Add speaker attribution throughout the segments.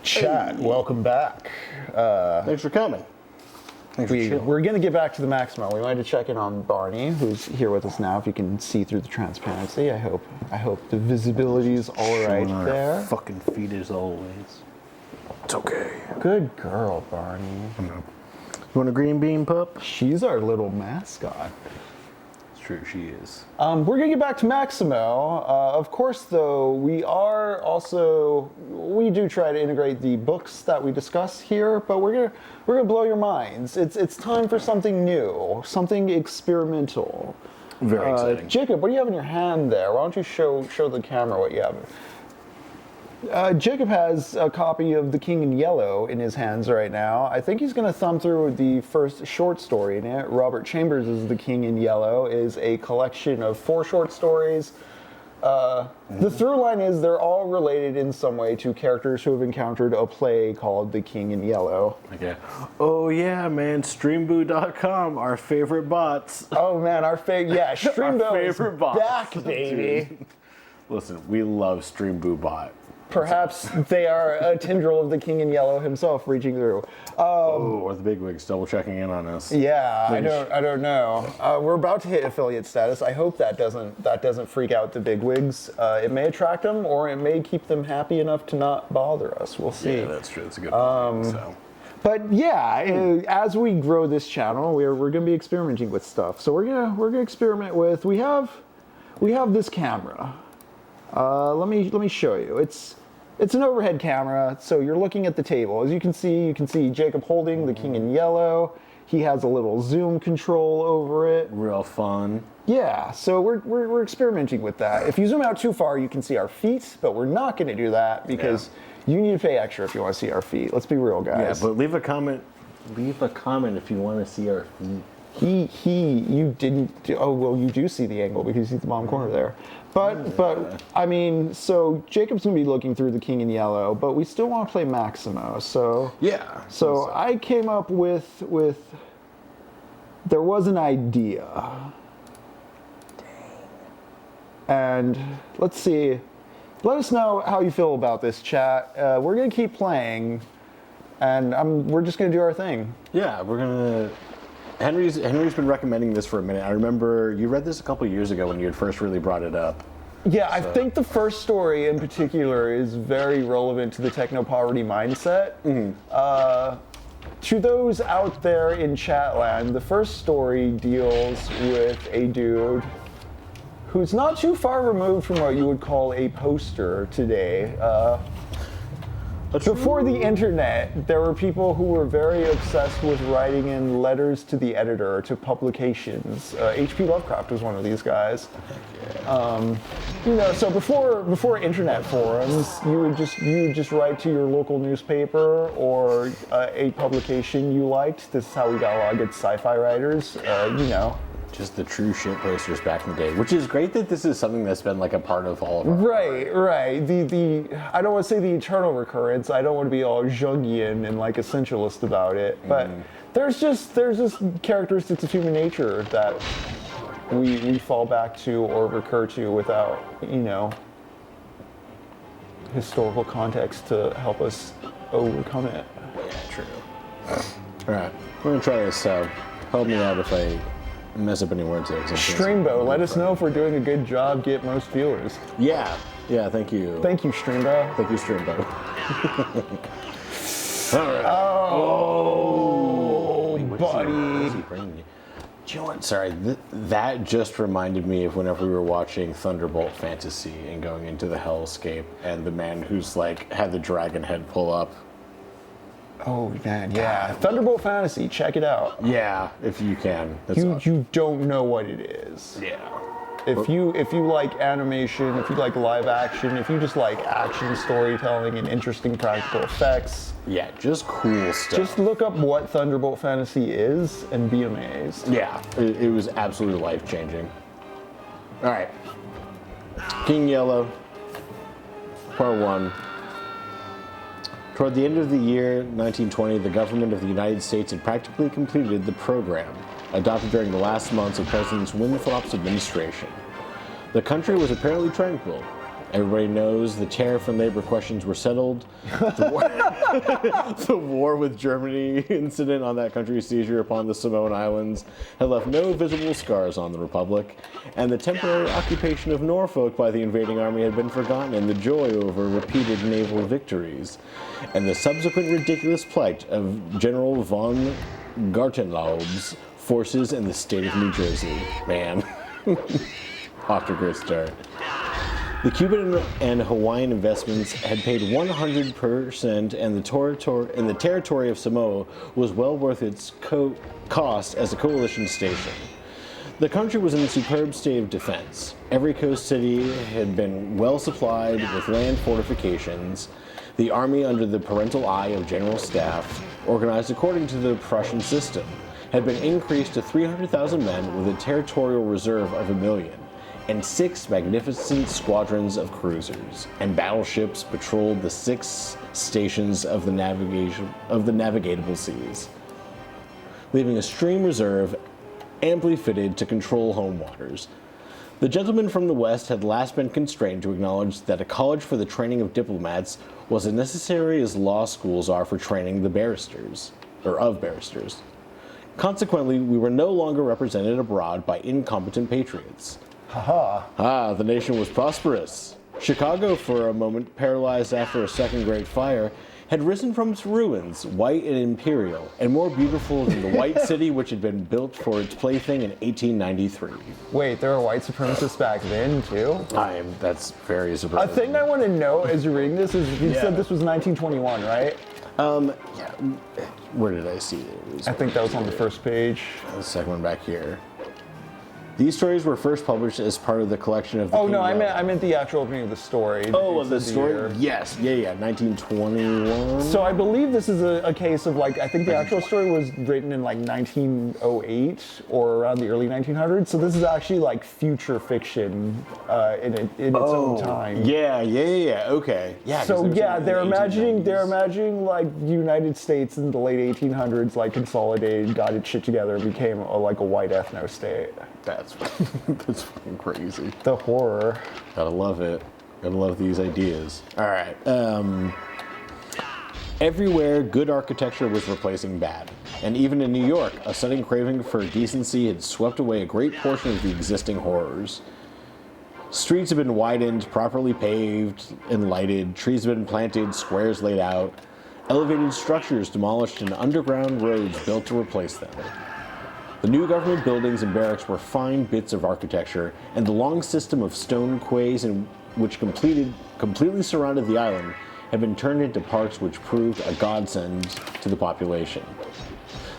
Speaker 1: Chat, welcome back.
Speaker 2: Thanks for coming.
Speaker 1: We're going to get back to the MAXIMO. We wanted to check in on Barney, who's here with us now. If you can see through the transparency, I hope the visibility is all right there.
Speaker 2: Fucking feet as always. It's okay.
Speaker 1: Good girl, Barney.
Speaker 2: You want a green bean, pup?
Speaker 1: She's our little mascot.
Speaker 2: It's true, she is.
Speaker 1: We're going to get back to MAXIMO. Of course, though, we do try to integrate the books that we discuss here, but we're gonna blow your minds. It's time for something new, something experimental.
Speaker 2: Very exciting.
Speaker 1: Jacob, what do you have in your hand there? Why don't you show the camera what you have? Jacob has a copy of The King in Yellow in his hands right now. I think he's going to thumb through the first short story in it. Robert Chambers' The King in Yellow is a collection of 4 short stories. The through line is they're all related in some way to characters who have encountered a play called The King in Yellow.
Speaker 2: Okay. Oh yeah, man, Streamboo.com, our favorite bots.
Speaker 1: Oh man, Streamboo is back, baby.
Speaker 2: Listen, we love Streamboo bot.
Speaker 1: Perhaps they are a tendril of the King in Yellow himself reaching through.
Speaker 2: Or the bigwigs double checking in on us.
Speaker 1: Yeah, I don't know. We're about to hit affiliate status. I hope that doesn't freak out the bigwigs. It may attract them, or it may keep them happy enough to not bother us. We'll see.
Speaker 2: Yeah, that's true. That's a good point.
Speaker 1: But yeah, as we grow this channel, we're going to be experimenting with stuff. So we're gonna experiment with. We have this camera. Let me show you. It's an overhead camera, so you're looking at the table. As you can see Jacob holding the King in Yellow. He has a little zoom control over it.
Speaker 2: Real fun.
Speaker 1: Yeah, so we're experimenting with that. If you zoom out too far, you can see our feet, but we're not going to do that because you need to pay extra if you want to see our feet. Let's be real, guys.
Speaker 2: Yeah, but leave a comment. Leave a comment if you want to see our feet.
Speaker 1: You didn't do, oh, well, you do see the angle because you see the bottom corner there. But I mean, so Jacob's gonna be looking through the King in Yellow, but we still want to play MAXIMO. So
Speaker 2: yeah.
Speaker 1: So I came up with there was an idea. Dang. And let's see. Let us know how you feel about this, chat. We're gonna keep playing, and we're just gonna do our thing.
Speaker 2: Yeah, we're gonna. Henry's been recommending this for a minute. I remember you read this a couple years ago when you had first really brought it up.
Speaker 1: Yeah, I think the first story in particular is very relevant to the techno-poverty mindset. To those out there in chatland, the first story deals with a dude who's not too far removed from what you would call a poster today. Before the internet, there were people who were very obsessed with writing in letters to the editor, to publications. H.P. Lovecraft was one of these guys. So before internet forums, you would just write to your local newspaper or a publication you liked. This is how we got a lot of good sci-fi writers.
Speaker 2: Just the true shit posters back in the day, which is great that this is something that's been like a part of all of our
Speaker 1: Right. The I don't want to say the eternal recurrence. I don't want to be all Jungian and like essentialist about it, but there's just characteristics of human nature that we fall back to or recur to without historical context to help us overcome it.
Speaker 2: Yeah, true. All right, we're gonna try this. Help me out if I mess up any words here.
Speaker 1: Streambo, let us know if we're doing a good job. Get most viewers.
Speaker 2: Yeah, thank you.
Speaker 1: Thank you, Streambo.
Speaker 2: Thank you, Streambo.
Speaker 1: All right. Oh, buddy.
Speaker 2: What is he bringing you? Do you know what? Sorry, that just reminded me of whenever we were watching Thunderbolt Fantasy and going into the Hellscape, and the man who's like had the dragon head pull up.
Speaker 1: Oh man, yeah. Thunderbolt Fantasy, check it out.
Speaker 2: Yeah, if you can.
Speaker 1: You don't know what it is.
Speaker 2: Yeah.
Speaker 1: If you like animation, if you like live action, if you just like action storytelling and interesting practical effects.
Speaker 2: Yeah, just cool stuff.
Speaker 1: Just look up what Thunderbolt Fantasy is and be amazed.
Speaker 2: Yeah, it was absolutely life-changing. All right. King Yellow, Part 1. Toward the end of the year 1920, the government of the United States had practically completed the program adopted during the last months of President Winthrop's administration. The country was apparently tranquil. Everybody knows the tariff and labor questions were settled. The war with Germany incident on that country's seizure upon the Samoan Islands had left no visible scars on the Republic, and the temporary occupation of Norfolk by the invading army had been forgotten in the joy over repeated naval victories, and the subsequent ridiculous plight of General von Gartenlaub's forces in the state of New Jersey. Man, off to a great start. The Cuban and Hawaiian investments had paid 100%, and the territory of Samoa was well worth its cost as a coalition station. The country was in a superb state of defense. Every coast city had been well supplied with land fortifications. The army, under the parental eye of General Staff, organized according to the Prussian system, had been increased to 300,000 men with a territorial reserve of 1 million. And 6 magnificent squadrons of cruisers and battleships patrolled the 6 stations of the navigable seas, leaving a stream reserve amply fitted to control home waters. The gentlemen from the West had last been constrained to acknowledge that a college for the training of diplomats was as necessary as law schools are for training the barristers. Consequently, we were no longer represented abroad by incompetent patriots. The nation was prosperous. Chicago, for a moment paralyzed after a second Great Fire, had risen from its ruins, white and imperial, and more beautiful than the white city which had been built for its plaything in 1893.
Speaker 1: Wait, there were white supremacists back then, too?
Speaker 2: That's very surprising.
Speaker 1: A thing I want to know as you're reading this is you said this was 1921, right?
Speaker 2: Yeah. Where did I see it?
Speaker 1: I think that was on the first page.
Speaker 2: The second one back here. These stories were first published as part of the collection of the King
Speaker 1: I meant the actual opening of the story.
Speaker 2: Of the story? Yes. Yeah. 1921.
Speaker 1: So I believe this is a case of I think the actual story was written in 1908 or around the early 1900s. So this is actually future fiction in its own time.
Speaker 2: Yeah. Okay. Yeah.
Speaker 1: So they're imagining the United States in the late 1800s consolidated, got its shit together, and became a white ethno state.
Speaker 2: That's fucking crazy.
Speaker 1: The horror.
Speaker 2: Gotta love it. Gotta love these ideas. All right. Everywhere, good architecture was replacing bad. And even in New York, a sudden craving for decency had swept away a great portion of the existing horrors. Streets have been widened, properly paved and lighted, trees have been planted, squares laid out, elevated structures demolished, and underground roads built to replace them. The new government buildings and barracks were fine bits of architecture, and the long system of stone quays which completely surrounded the island had been turned into parks which proved a godsend to the population.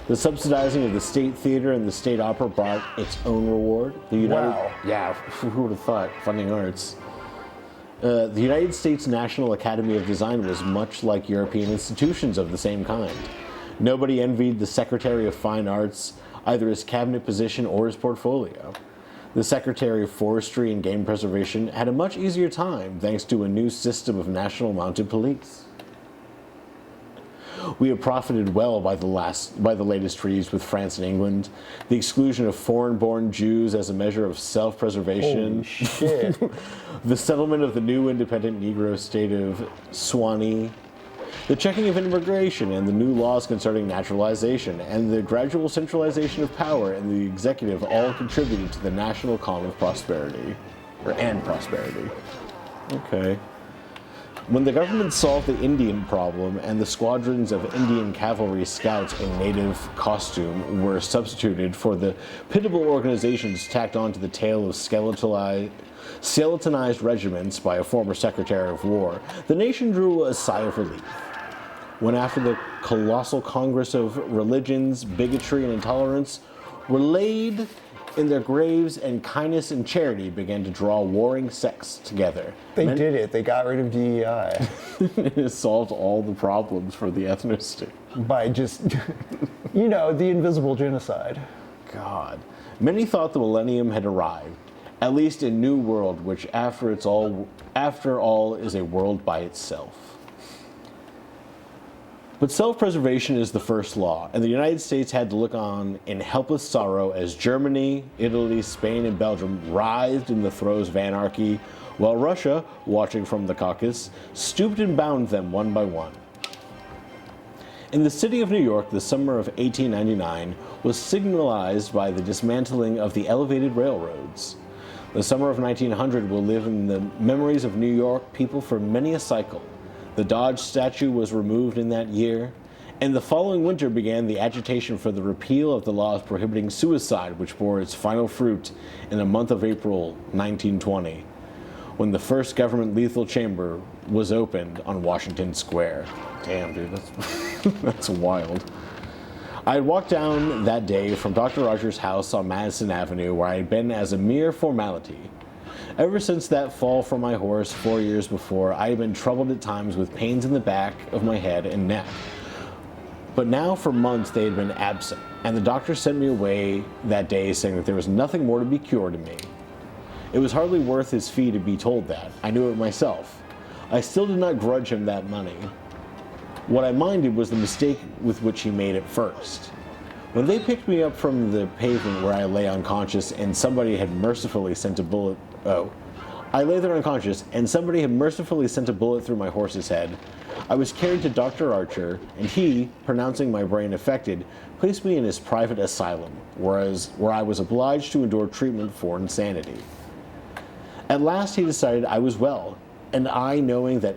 Speaker 2: The subsidizing of the State Theater and the State Opera brought its own reward. Yeah, who would have thought? Funding arts. The United States National Academy of Design was much like European institutions of the same kind. Nobody envied the Secretary of Fine Arts, either his cabinet position or his portfolio. The Secretary of Forestry and Game Preservation had a much easier time thanks to a new system of national mounted police. We have profited well by the latest treaties with France and England, the exclusion of foreign-born Jews as a measure of self-preservation,
Speaker 1: holy shit.
Speaker 2: the settlement of the new independent Negro state of Swanee, the checking of immigration and the new laws concerning naturalization, and the gradual centralization of power in the executive all contributed to the national calm of prosperity. Okay. When the government solved the Indian problem and the squadrons of Indian cavalry scouts in native costume were substituted for the pitiable organizations tacked onto the tail of skeletonized regiments by a former Secretary of War, the nation drew a sigh of relief. When after the colossal congress of religions, bigotry, and intolerance were laid in their graves and kindness and charity began to draw warring sects together.
Speaker 1: They did it. They got rid of DEI.
Speaker 2: It solved all the problems for the ethnostate.
Speaker 1: By just, the invisible genocide.
Speaker 2: God. Many thought the millennium had arrived, at least in New World, which after all is a world by itself. But self-preservation is the first law, and the United States had to look on in helpless sorrow as Germany, Italy, Spain, and Belgium writhed in the throes of anarchy, while Russia, watching from the Caucasus, stooped and bound them one by one. In the city of New York, the summer of 1899 was signalized by the dismantling of the elevated railroads. The summer of 1900 will live in the memories of New York people for many a cycle. The Dodge statue was removed in that year, and the following winter began the agitation for the repeal of the laws prohibiting suicide, which bore its final fruit in the month of April 1920, when the first government lethal chamber was opened on Washington Square. Damn, dude, that's wild. I had walked down that day from Dr. Rogers' house on Madison Avenue, where I had been as a mere formality. Ever since that fall from my horse 4 years before, I had been troubled at times with pains in the back of my head and neck. But now for months they had been absent, and the doctor sent me away that day saying that there was nothing more to be cured in me. It was hardly worth his fee to be told that. I knew it myself. I still did not grudge him that money. What I minded was the mistake with which he made it first. When they picked me up from the pavement where I lay unconscious and somebody had mercifully sent a bullet... I lay there unconscious and somebody had mercifully sent a bullet through my horse's head. I was carried to Dr. Archer, and he, pronouncing my brain affected, placed me in his private asylum, where I was obliged to endure treatment for insanity. At last he decided I was well, and I, knowing that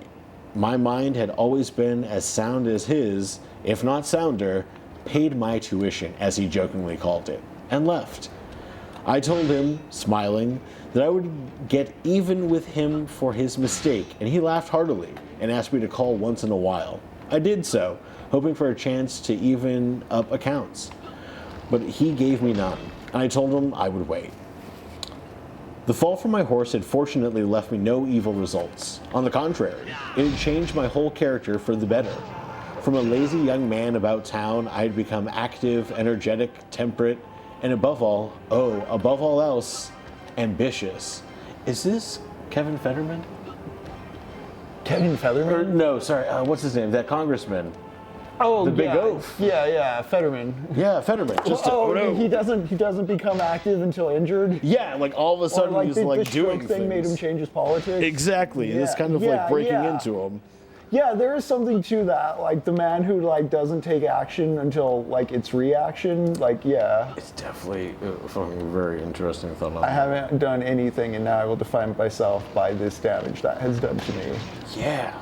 Speaker 2: my mind had always been as sound as his, if not sounder, paid my tuition, as he jokingly called it, and left. I told him, smiling, that I would get even with him for his mistake, and he laughed heartily and asked me to call once in a while. I did so, hoping for a chance to even up accounts. But he gave me none, and I told him I would wait. The fall from my horse had fortunately left me no evil results. On the contrary, it had changed my whole character for the better. From a lazy young man about town, I had become active, energetic, temperate, and above all else, ambitious. Is this Kevin Fetterman?
Speaker 1: Kevin Featherman?
Speaker 2: No, sorry, what's his name? That congressman.
Speaker 1: Oh,
Speaker 2: the big
Speaker 1: yeah.
Speaker 2: oaf.
Speaker 1: Yeah, Fetterman.
Speaker 2: Yeah, Fetterman. Just
Speaker 1: he doesn't become active until injured.
Speaker 2: Yeah, like all of a sudden
Speaker 1: or
Speaker 2: he's
Speaker 1: the
Speaker 2: like
Speaker 1: stroke
Speaker 2: doing
Speaker 1: thing
Speaker 2: things.
Speaker 1: made him change his politics.
Speaker 2: Exactly. This kind of like breaking into him.
Speaker 1: Yeah, there is something to that. Like the man who like doesn't take action until like it's reaction. Like
Speaker 2: It's definitely a fucking very interesting thought.
Speaker 1: I haven't done anything, and now I will define myself by this damage that has done to me.
Speaker 2: Yeah.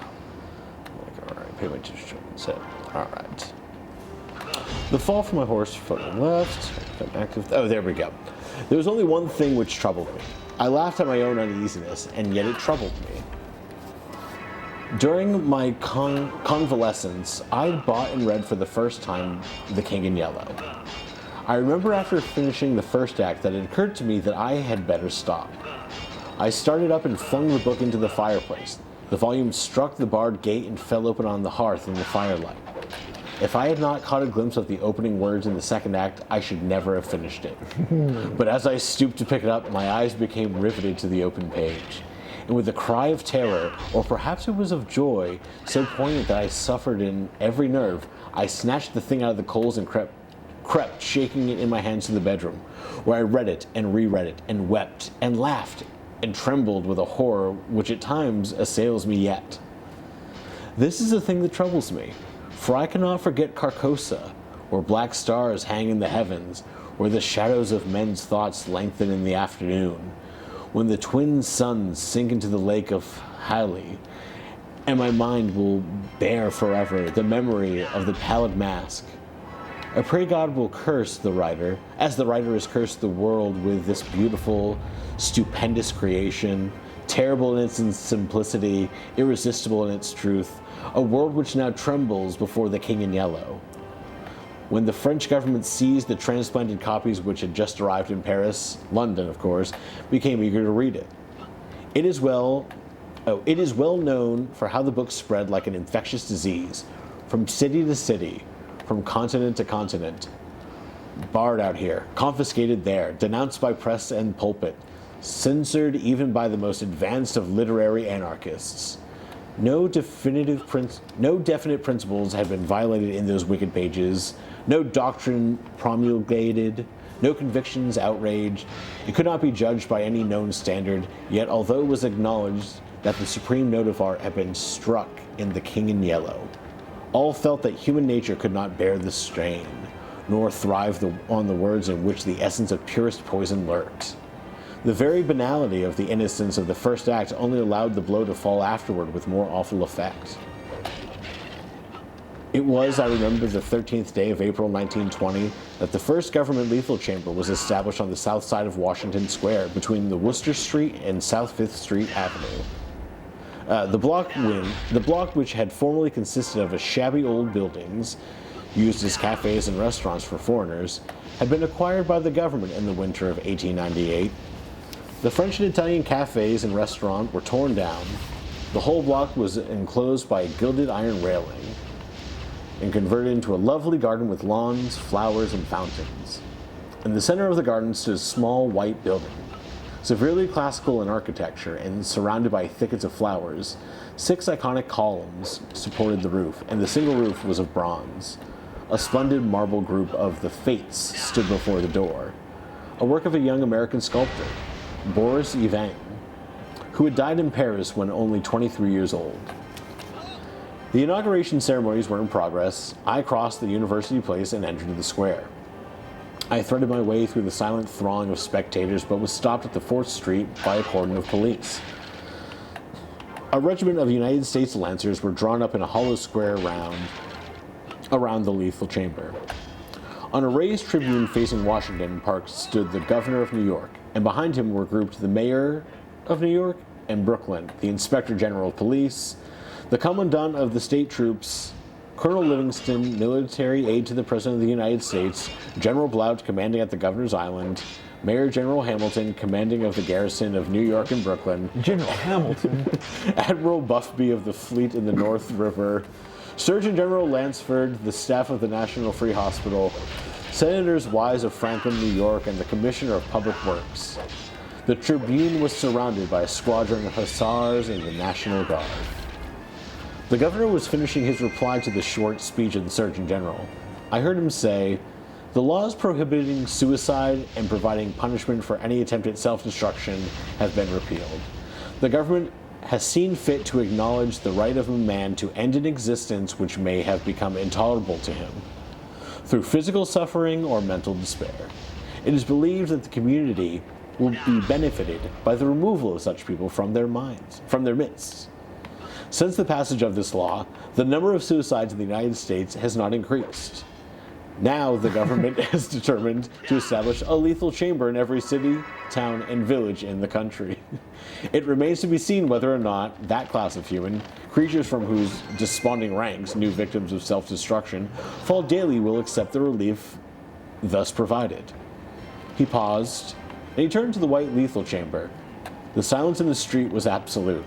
Speaker 2: Like, all right, pay my attention. So, all right. The fall from my horse from the left. Active. Oh, there we go. There was only one thing which troubled me. I laughed at my own uneasiness, and yet it troubled me. During my convalescence, I bought and read for the first time The King in Yellow. I remember after finishing the first act that it occurred to me that I had better stop. I started up and flung the book into the fireplace. The volume struck the barred gate and fell open on the hearth in the firelight. If I had not caught a glimpse of the opening words in the second act, I should never have finished it. But as I stooped to pick it up, my eyes became riveted to the open page. And with a cry of terror, or perhaps it was of joy, so poignant that I suffered in every nerve, I snatched the thing out of the coals and crept, shaking it in my hands to the bedroom, where I read it and reread it, and wept, and laughed, and trembled with a horror which at times assails me yet. This is the thing that troubles me, for I cannot forget Carcosa, where black stars hang in the heavens, where the shadows of men's thoughts lengthen in the afternoon, when the twin suns sink into the lake of Hali, and my mind will bear forever the memory of the pallid mask. I pray God will curse the writer, as the writer has cursed the world with this beautiful, stupendous creation, terrible in its simplicity, irresistible in its truth, a world which now trembles before the King in Yellow. When the French government seized the transplanted copies which had just arrived in Paris, London of course, became eager to read it. It is well known for how the book spread like an infectious disease, from city to city, from continent to continent. Barred out here, confiscated there, denounced by press and pulpit, censored even by the most advanced of literary anarchists. No definite principles had been violated in those wicked pages, no doctrine promulgated, No convictions outraged. It could not be judged by any known standard, yet although it was acknowledged that the supreme note of art had been struck in The King in Yellow, all felt that human nature could not bear the strain, nor thrive on the words in which the essence of purest poison lurked. The very banality of the innocence of the first act only allowed the blow to fall afterward with more awful effect. It was, I remember, the 13th day of April 1920 that the first government lethal chamber was established on the south side of Washington Square between the Worcester Street and South 5th Street Avenue. The block which had formerly consisted of shabby old buildings used as cafes and restaurants for foreigners, had been acquired by the government in the winter of 1898. The French and Italian cafes and restaurant were torn down. The whole block was enclosed by a gilded iron railing and converted into a lovely garden with lawns, flowers, and fountains. In the center of the garden stood a small white building, severely classical in architecture and surrounded by thickets of flowers. 6 iconic columns supported the roof, and the single roof was of bronze. A splendid marble group of the Fates stood before the door, a work of a young American sculptor, Boris Yvain, who had died in Paris when only 23 years old. The inauguration ceremonies were in progress. I crossed the University Place and entered the square. I threaded my way through the silent throng of spectators, but was stopped at the 4th Street by a cordon of police. A regiment of United States Lancers were drawn up in a hollow square around the lethal chamber. On a raised tribune facing Washington Park stood the governor of New York, and behind him were grouped the mayor of New York and Brooklyn, the inspector general of police, the commandant of the state troops, Colonel Livingston, military aide to the President of the United States, General Blount, commanding at the Governor's Island, Mayor General Hamilton, commanding of the garrison of New York and Brooklyn,
Speaker 1: General Hamilton,
Speaker 2: Admiral Buffby of the fleet in the North River, Surgeon General Lansford, the staff of the National Free Hospital, Senators Wise of Franklin, New York, and the Commissioner of Public Works. The tribune was surrounded by a squadron of hussars and the National Guard. The governor was finishing his reply to the short speech of the Surgeon General. I heard him say, "The laws prohibiting suicide and providing punishment for any attempt at self-destruction have been repealed. The government has seen fit to acknowledge the right of a man to end an existence which may have become intolerable to him, through physical suffering or mental despair. It is believed that the community will be benefited by the removal of such people from their midst. Since the passage of this law, the number of suicides in the United States has not increased. Now the government has determined to establish a lethal chamber in every city, town, and village in the country. It remains to be seen whether or not that class of human, creatures from whose desponding ranks new victims of self-destruction fall daily, will accept the relief thus provided." He paused, and he turned to the white lethal chamber. The silence in the street was absolute.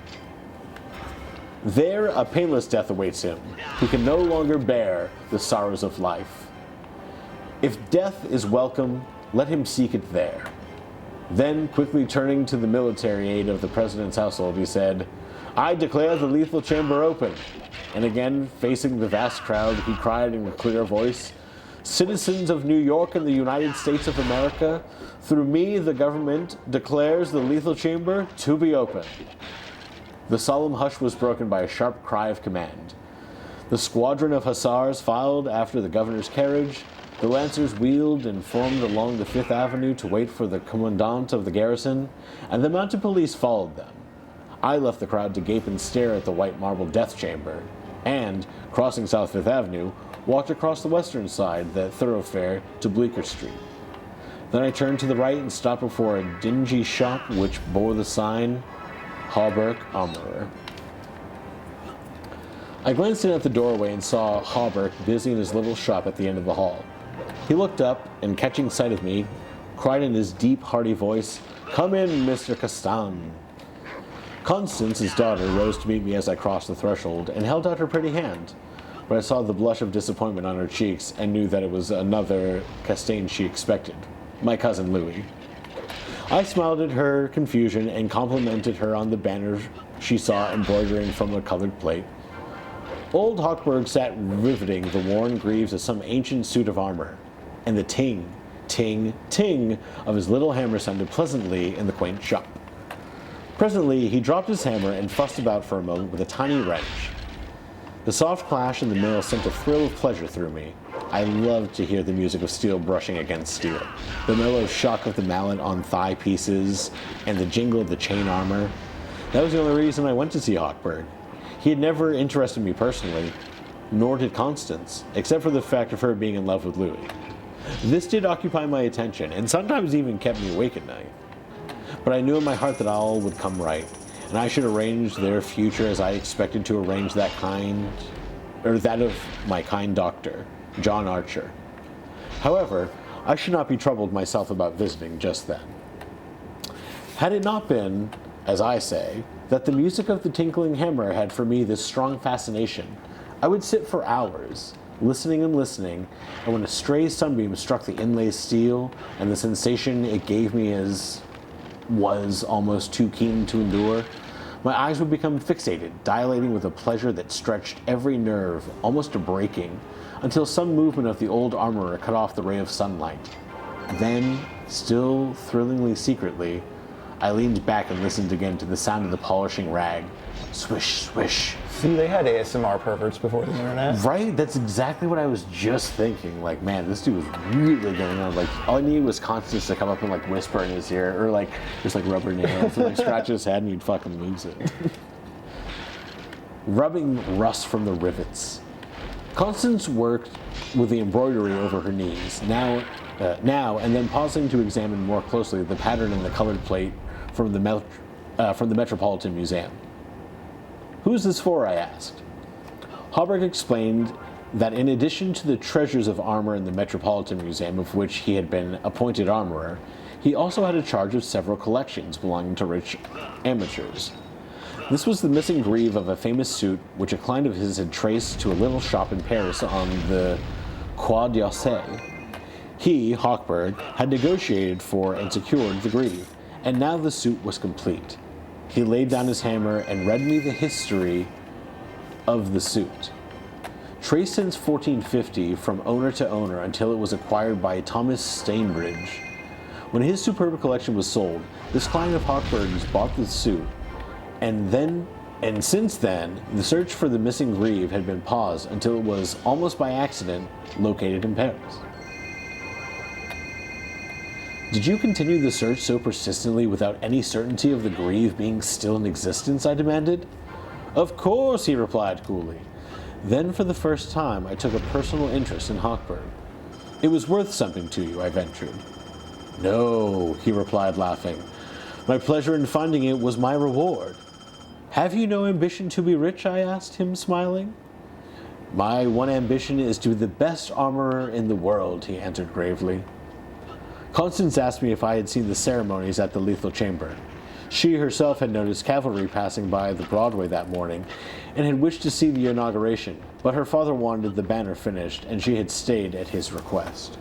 Speaker 2: There a painless death awaits him, who can no longer bear the sorrows of life. If death is welcome, let him seek it there. Then, quickly turning to the military aide of the president's household, he said, "I declare the lethal chamber open." And again, facing the vast crowd, he cried in a clear voice, "Citizens of New York and the United States of America, through me the government declares the lethal chamber to be open." The solemn hush was broken by a sharp cry of command. The squadron of hussars filed after the governor's carriage. The lancers wheeled and formed along the 5th Avenue to wait for the commandant of the garrison, and the mounted police followed them. I left the crowd to gape and stare at the white marble death chamber, and, crossing South 5th Avenue, walked across the western side, that thoroughfare, to Bleecker Street. Then I turned to the right and stopped before a dingy shop which bore the sign, Hawberk Armorer. I glanced in at the doorway and saw Hawberk busy in his little shop at the end of the hall. He looked up, and catching sight of me, cried in his deep, hearty voice, "Come in, Mr. Castan." Constance, his daughter, rose to meet me as I crossed the threshold, and held out her pretty hand, but I saw the blush of disappointment on her cheeks, and knew that it was another Castan she expected, my cousin Louis. I smiled at her confusion and complimented her on the banner she saw embroidering from a colored plate. Old Hochberg sat riveting the worn greaves of some ancient suit of armor, and the ting ting, ting of his little hammer sounded pleasantly in the quaint shop. Presently, he dropped his hammer and fussed about for a moment with a tiny wrench. The soft clash in the mill sent a thrill of pleasure through me. I loved to hear the music of steel brushing against steel, the mellow shock of the mallet on thigh pieces, and the jingle of the chain armor. That was the only reason I went to see Hawkbird. He had never interested me personally, nor did Constance, except for the fact of her being in love with Louis. This did occupy my attention, and sometimes even kept me awake at night. But I knew in my heart that all would come right, and I should arrange their future as I expected to arrange that of my kind doctor, John Archer. However, I should not be troubled myself about visiting just then. Had it not been, as I say, that the music of the tinkling hammer had for me this strong fascination, I would sit for hours, listening and listening, and when a stray sunbeam struck the inlay steel, and the sensation it gave me was almost too keen to endure, my eyes would become fixated, dilating with a pleasure that stretched every nerve, almost to breaking, until some movement of the old armorer cut off the ray of sunlight. Then, still thrillingly secretly, I leaned back and listened again to the sound of the polishing rag. Swish, swish.
Speaker 1: See, they had ASMR perverts before the internet.
Speaker 2: Right? That's exactly what I was just thinking. Like, man, this dude was really going on. Like, all I needed was Constance to come up and, like, whisper in his ear, or, like, just, like, rub her nails and, like, scratch his head, and he'd fucking lose it. Rubbing rust from the rivets. Constance worked with the embroidery over her knees, now and then pausing to examine more closely the pattern in the colored plate from the Metropolitan Museum. "Who's this for?" I asked. Hawberk explained that in addition to the treasures of armor in the Metropolitan Museum, of which he had been appointed armorer, he also had a charge of several collections belonging to rich amateurs. This was the missing greave of a famous suit which a client of his had traced to a little shop in Paris on the Quai d'Orsay. He, Hawkbird, had negotiated for and secured the greave, and now the suit was complete. He laid down his hammer and read me the history of the suit. Traced since 1450 from owner to owner until it was acquired by Thomas Stainbridge. When his superb collection was sold, this client of Hawkbird's bought the suit, and since then, the search for the missing greave had been paused until it was, almost by accident, located in Paris. "Did you continue the search so persistently without any certainty of the greave being still in existence?" I demanded. "Of course," he replied coolly. Then for the first time I took a personal interest in Hawkbird. "It was worth something to you," I ventured. "No," he replied, laughing. "My pleasure in finding it was my reward." "Have you no ambition to be rich?" I asked him, smiling. "My one ambition is to be the best armorer in the world," he answered gravely. Constance asked me if I had seen the ceremonies at the Lethal Chamber. She herself had noticed cavalry passing by the Broadway that morning and had wished to see the inauguration, but her father wanted the banner finished and she had stayed at his request.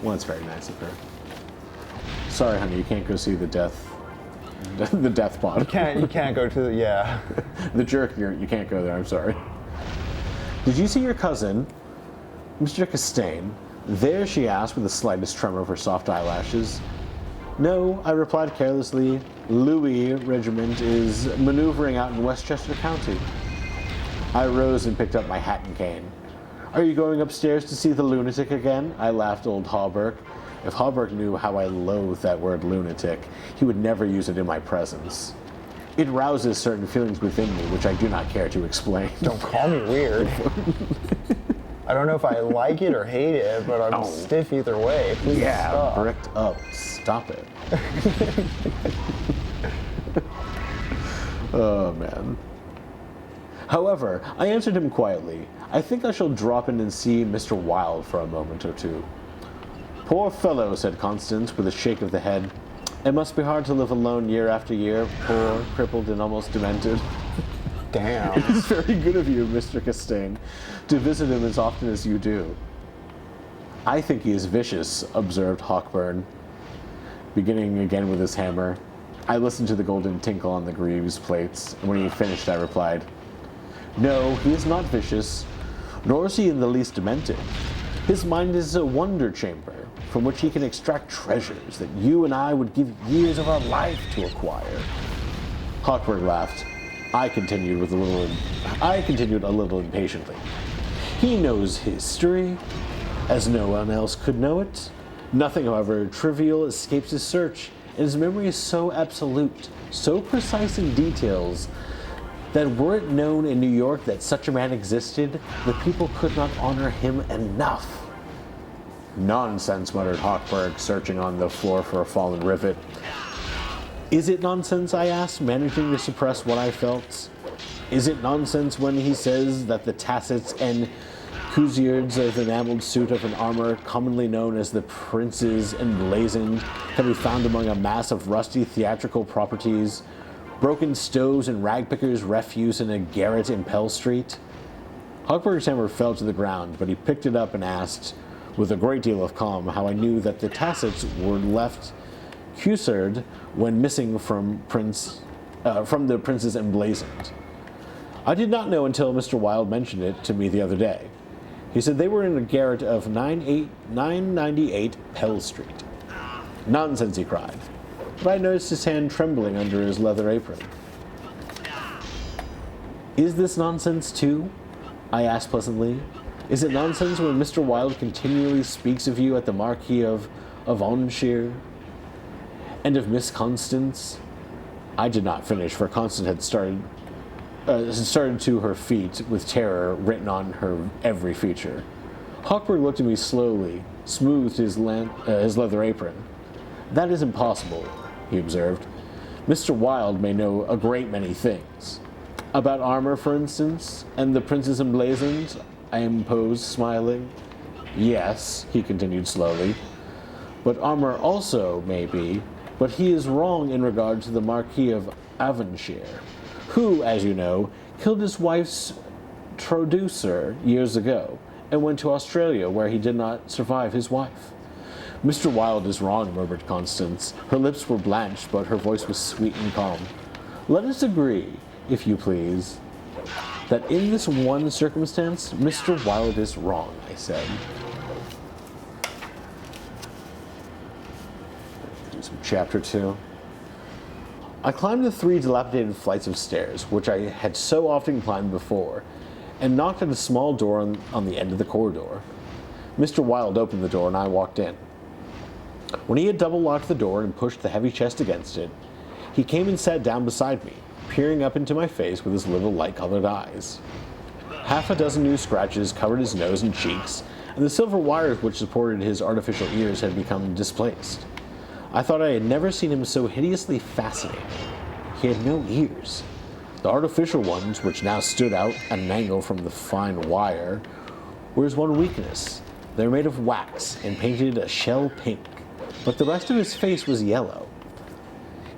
Speaker 2: Well, that's very nice of her. Sorry, honey, you can't go see the death pod.
Speaker 1: You can't go to the, yeah.
Speaker 2: The jerk, you can't go there, I'm sorry. "Did you see your cousin, Mr. Castaigne, there?" she asked with the slightest tremor of her soft eyelashes. "No," I replied carelessly. "Louis' regiment is maneuvering out in Westchester County." I rose and picked up my hat and cane. "Are you going upstairs to see the lunatic again?" I laughed old Hawberk. If Hawberk knew how I loathed that word lunatic, he would never use it in my presence. It rouses certain feelings within me, which I do not care to explain.
Speaker 1: Don't call me weird. I don't know if I like it or hate it, but I'm stiff either way. Please stop.
Speaker 2: Bricked up. Stop it. Oh, man. However, I answered him quietly. "I think I shall drop in and see Mr. Wilde for a moment or two." "Poor fellow," said Constance, with a shake of the head. "It must be hard to live alone year after year, poor, crippled, and almost demented."
Speaker 1: Damn.
Speaker 2: "It is very good of you, Mr. Castaigne, to visit him as often as you do." "I think he is vicious," observed Hawkburn, beginning again with his hammer. I listened to the golden tinkle on the greaves plates, and when he had finished, I replied, "No, he is not vicious, nor is he in the least demented. His mind is a wonder chamber. from which he can extract treasures that you and I would give years of our life to acquire. Hochberg laughed. I continued a little impatiently. He knows history, as no one else could know it. Nothing, however, trivial escapes his search, and his memory is so absolute, so precise in details, that were it known in New York that such a man existed, the people could not honor him enough. Nonsense, muttered Hochberg, searching on the floor for a fallen rivet. Is it nonsense, I asked, managing to suppress what I felt? Is it nonsense when he says that the tassets and cuissards of the enameled suit of an armor, commonly known as the Prince's Emblazoned, can be found among a mass of rusty theatrical properties, broken stoves and ragpickers' refuse in a garret in Pell Street? Hochberg's hammer fell to the ground, but he picked it up and asked, with a great deal of calm, how I knew that the tassets were left cuissard when missing from the Prince's Emblazoned. I did not know until Mr. Wilde mentioned it to me the other day. He said they were in a garret of 998 Pell Street. Nonsense, he cried. But I noticed his hand trembling under his leather apron. Is this nonsense too? I asked pleasantly. Is it nonsense when Mr. Wilde continually speaks of you at the Marquis of Avonshire and of Miss Constance? I did not finish, for Constance had started to her feet with terror written on her every feature. Hochberg looked at me slowly, smoothed his leather apron. That is impossible, he observed. Mr. Wilde may know a great many things. About armor, for instance, and the Prince's Emblazoned, I imposed, smiling. Yes, he continued slowly. But armor also may be, but he is wrong in regard to the Marquis of Avonshire, who, as you know, killed his wife's traducer years ago and went to Australia, where he did not survive his wife. Mr. Wilde is wrong, murmured Constance. Her lips were blanched, but her voice was sweet and calm. Let us agree, if you please, that in this one circumstance, Mr. Wilde is wrong, I said. Do some chapter 2. I climbed the 3 dilapidated flights of stairs, which I had so often climbed before, and knocked at a small door on the end of the corridor. Mr. Wilde opened the door and I walked in. When he had double-locked the door and pushed the heavy chest against it, he came and sat down beside me, peering up into my face with his little light-colored eyes. Half a dozen new scratches covered his nose and cheeks, and the silver wires which supported his artificial ears had become displaced. I thought I had never seen him so hideously fascinating. He had no ears. The artificial ones, which now stood out at an angle from the fine wire, were his one weakness. They were made of wax and painted a shell pink, but the rest of his face was yellow.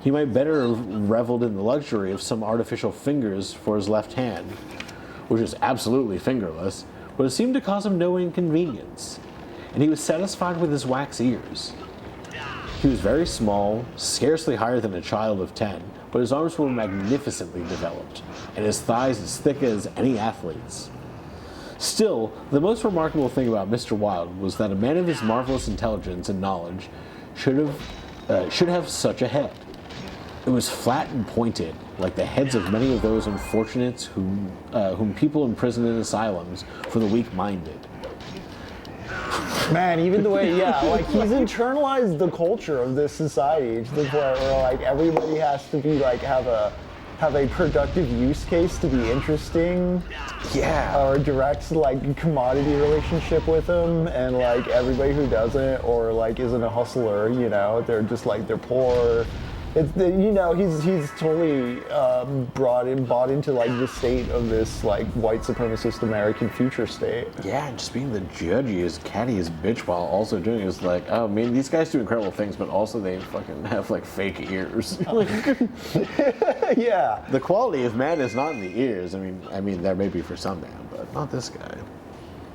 Speaker 2: He might better have reveled in the luxury of some artificial fingers for his left hand, which was absolutely fingerless, but it seemed to cause him no inconvenience, and he was satisfied with his wax ears. He was very small, scarcely higher than a child of 10, but his arms were magnificently developed, and his thighs as thick as any athlete's. Still, the most remarkable thing about Mr. Wilde was that a man of his marvelous intelligence and knowledge should have such a head. It was flat and pointed, like the heads of many of those unfortunates whom people imprison in asylums for the weak-minded.
Speaker 1: Man, even the way, like he's internalized the culture of this society to the point where like everybody has to be like have a productive use case to be interesting.
Speaker 2: Yeah.
Speaker 1: Or direct like commodity relationship with him, and like everybody who doesn't or like isn't a hustler, they're just like they're poor. It's he's totally bought into like the state of this like white supremacist American future state.
Speaker 2: Yeah, and just being the judgiest, cattiest bitch while also doing is like, oh man, these guys do incredible things, but also they fucking have like fake ears.
Speaker 1: Yeah.
Speaker 2: The quality of man is not in the ears. I mean, there may be for some man, but not this guy.